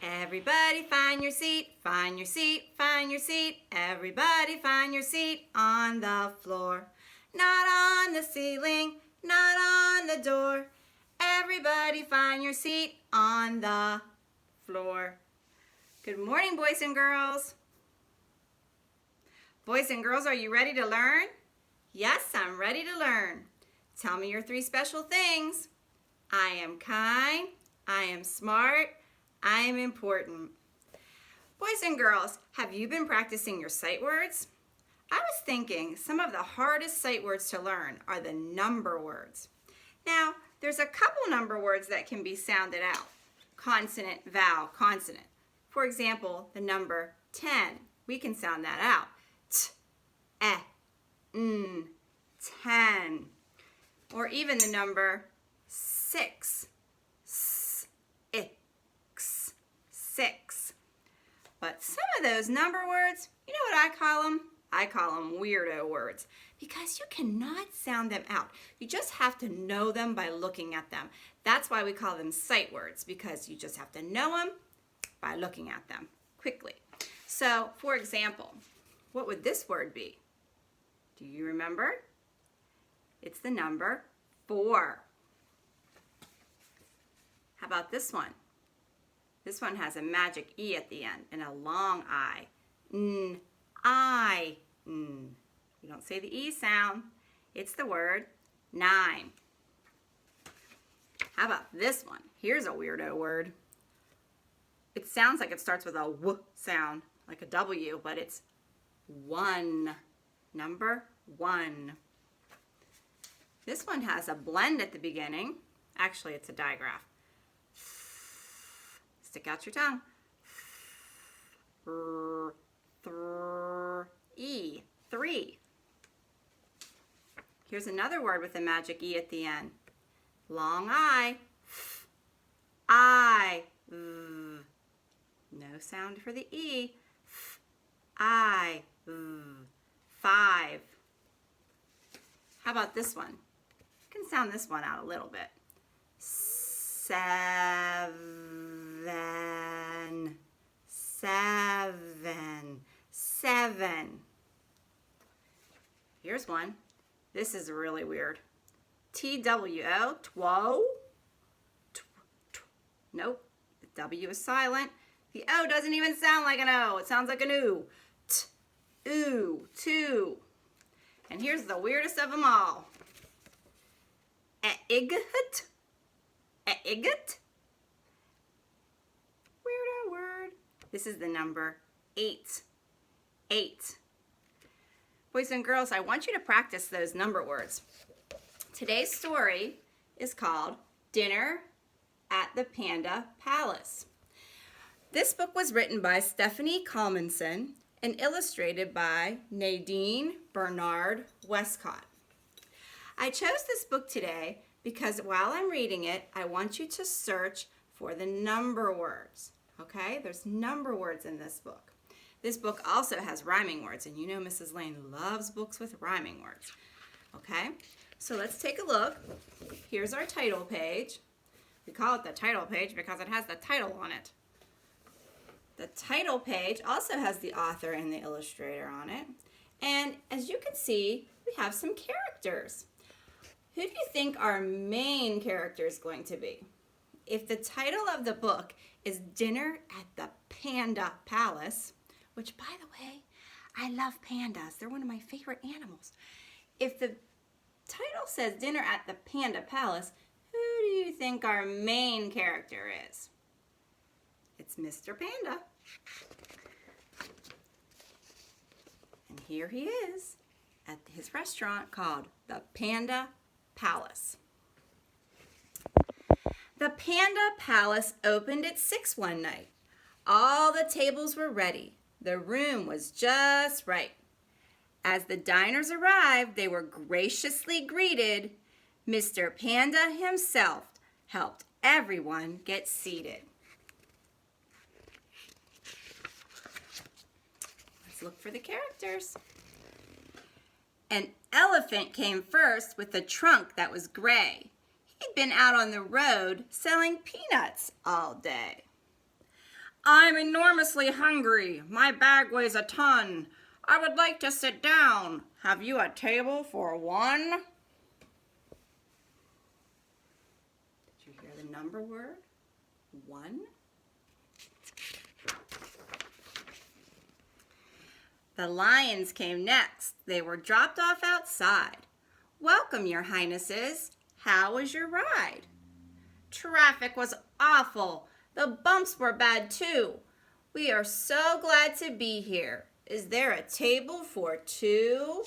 Everybody find your seat, find your seat, find your seat. Everybody find your seat on the floor. Not on the ceiling, not on the door. Everybody find your seat on the floor. Good morning, boys and girls. Boys and girls, are you ready to learn? Yes, I'm ready to learn. Tell me your 3 special things. I am kind, I am smart, I am important. Boys and girls, have you been practicing your sight words? I was thinking some of the hardest sight words to learn are the number words. Now, there's a couple number words that can be sounded out. Consonant, vowel, consonant. For example, the number 10. We can sound that out. T, e, n, 10. Or even the number 6. S, ix, 6. But some of those number words, you know what I call them? I call them weirdo words because you cannot sound them out. You just have to know them by looking at them. That's why we call them sight words, because you just have to know them by looking at them quickly. So, for example, what would this word be? Do you remember? It's the number 4. How about this one? This one has a magic E at the end and a long I. N, I, n. You don't say the E sound. It's the word 9. How about this one? Here's a weirdo word. It sounds like it starts with a W sound, like a W, but it's 1. Number 1. This one has a blend at the beginning. Actually, it's a digraph. Stick out your tongue. E, 3. Here's another word with a magic E at the end. Long I. I. No sound for the E. I. 5. How about this one? You can sound this one out a little bit. 7. 7. 7. Here's one. This is really weird. T-W-O, two. Nope, the W is silent. The O doesn't even sound like an O. It sounds like an oo. T-oo, 2. And here's the weirdest of them all. E-igot. E-igot. Weirdo word. This is the number 8. 8. Boys and girls, I want you to practice those number words. Today's story is called Dinner at the Panda Palace. This book was written by Stephanie Kalmanson and illustrated by Nadine Bernard Westcott. I chose this book today because while I'm reading it, I want you to search for the number words. Okay? There's number words in this book. This book also has rhyming words, and you know Mrs. Lane loves books with rhyming words. Okay? So let's take a look. Here's our title page. We call it the title page because it has the title on it. The title page also has the author and the illustrator on it. And as you can see, we have some characters. Who do you think our main character is going to be? If the title of the book is Dinner at the Panda Palace, which, by the way, I love pandas. They're one of my favorite animals. If the title says Dinner at the Panda Palace, who do you think our main character is? It's Mr. Panda. And here he is at his restaurant called the Panda Palace. The Panda Palace opened at 6 one night. All the tables were ready. The room was just right. As the diners arrived, they were graciously greeted. Mr. Panda himself helped everyone get seated. Let's look for the characters. An elephant came first with a trunk that was gray. He'd been out on the road selling peanuts all day. I'm enormously hungry. My bag weighs a ton. I would like to sit down. Have you a table for one? Did you hear the number word? One? The lions came next. They were dropped off outside. Welcome, your highnesses. How was your ride? Traffic was awful. The bumps were bad too. We are so glad to be here. Is there a table for two?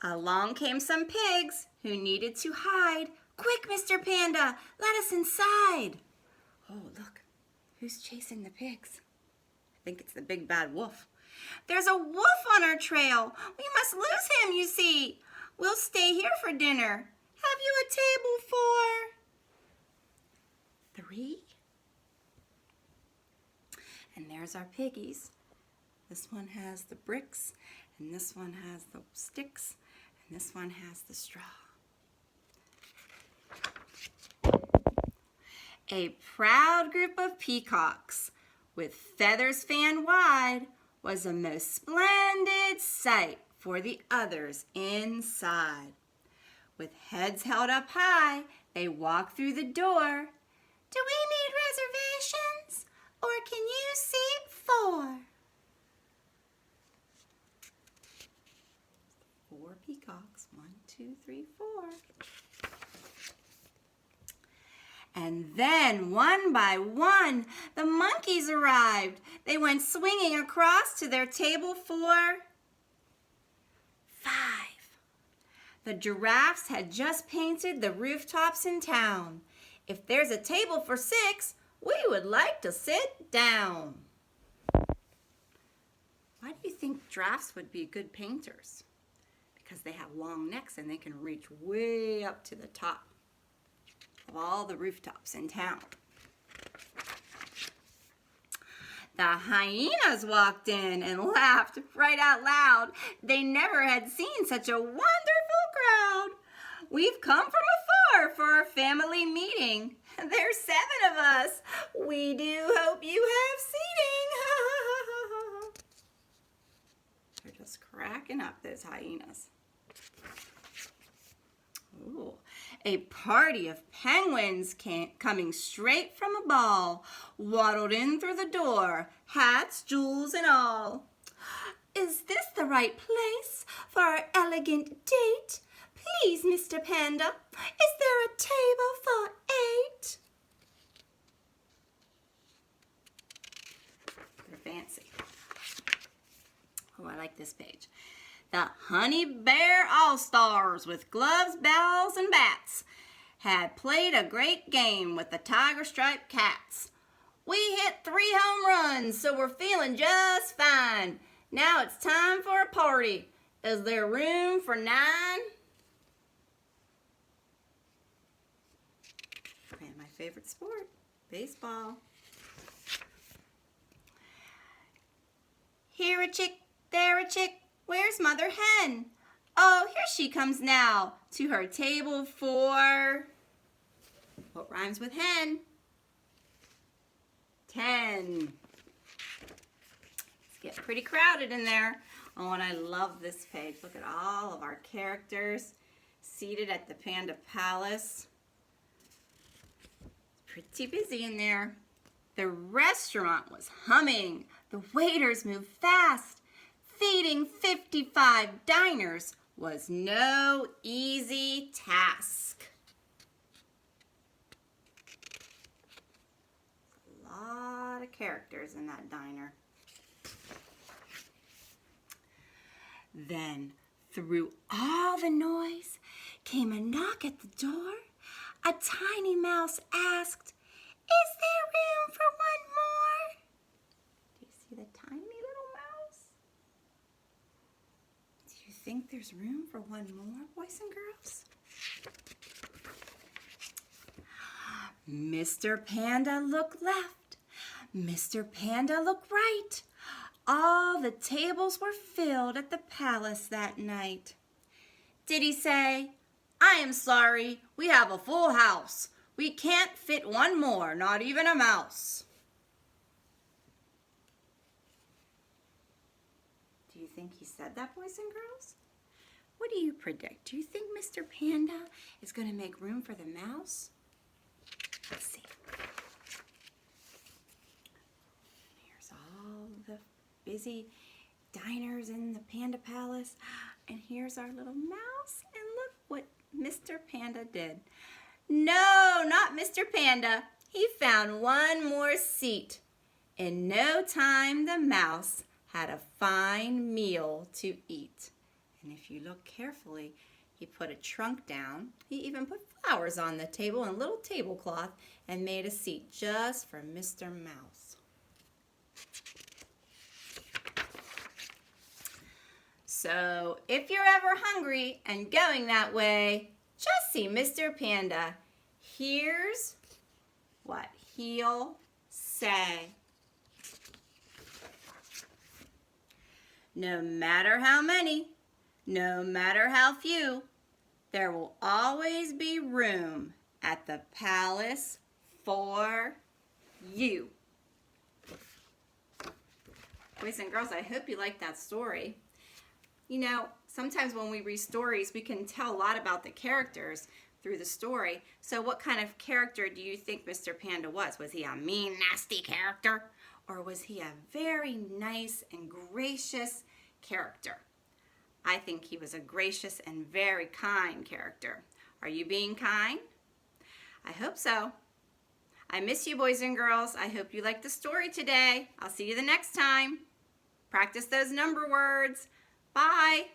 Along came some pigs who needed to hide. Quick, Mr. Panda, let us inside. Oh, look, who's chasing the pigs? I think it's the big bad wolf. There's a wolf on our trail. We must lose him, you see. We'll stay here for dinner. Have you a table for three? And there's our piggies. This one has the bricks, and this one has the sticks, and this one has the straw. A proud group of peacocks with feathers fanned wide was a most splendid sight for the others inside. With heads held up high, they walked through the door. Do we need reservations, or can you seat four? 4 peacocks, 1, 2, 3, 4. And then, one by one, the monkeys arrived. They went swinging across to their table for 5. The giraffes had just painted the rooftops in town. If there's a table for 6, we would like to sit down. Why do you think giraffes would be good painters? Because they have long necks and they can reach way up to the top of all the rooftops in town. The hyenas walked in and laughed right out loud. They never had seen such a wonderful crowd. We've come from afar for our family meeting. There's 7 of us. We do hope you have seating. They're just cracking up, those hyenas. Ooh. A party of penguins coming straight from a ball waddled in through the door, hats, jewels, and all. Is this the right place for our elegant date? Please, Mr. Panda, is there a table for 8? They're fancy. Oh, I like this page. The Honey Bear All-Stars with gloves, bells, and bats had played a great game with the Tiger Striped Cats. We hit 3 home runs, so we're feeling just fine. Now it's time for a party. Is there room for 9? And my favorite sport, baseball. Here a chick, there a chick. Where's Mother Hen? Oh, here she comes now to her table for, what rhymes with hen? 10. It's getting pretty crowded in there. Oh, and I love this page. Look at all of our characters seated at the Panda Palace. Pretty busy in there. The restaurant was humming. The waiters moved fast. Feeding 55 diners was no easy task. A lot of characters in that diner. Then, through all the noise, came a knock at the door. A tiny mouse asked, "Is there room for one more?" Do you see the tiny little mouse? Do you think there's room for one more, boys and girls? Mr. Panda looked left. Mr. Panda looked right. All the tables were filled at the palace that night. Did he say, I am sorry, we have a full house. We can't fit one more, not even a mouse. Do you think he said that, boys and girls? What do you predict? Do you think Mr. Panda is going to make room for the mouse? Let's see. Here's all the busy diners in the Panda Palace. And here's our little mouse. And look what Mr. Panda did. No, not Mr. Panda. He found one more seat. In no time, the mouse had a fine meal to eat. And if you look carefully, he put a trunk down. He even put flowers on the table and a little tablecloth and made a seat just for Mr. Mouse. So if you're ever hungry and going that way, just see Mr. Panda. Here's what he'll say. No matter how many, no matter how few, there will always be room at the palace for you. Boys and girls, I hope you liked that story. You know, sometimes when we read stories, we can tell a lot about the characters through the story. So what kind of character do you think Mr. Panda was? Was he a mean, nasty character? Or was he a very nice and gracious character? I think he was a gracious and very kind character. Are you being kind? I hope so. I miss you, boys and girls. I hope you liked the story today. I'll see you the next time. Practice those number words. Bye.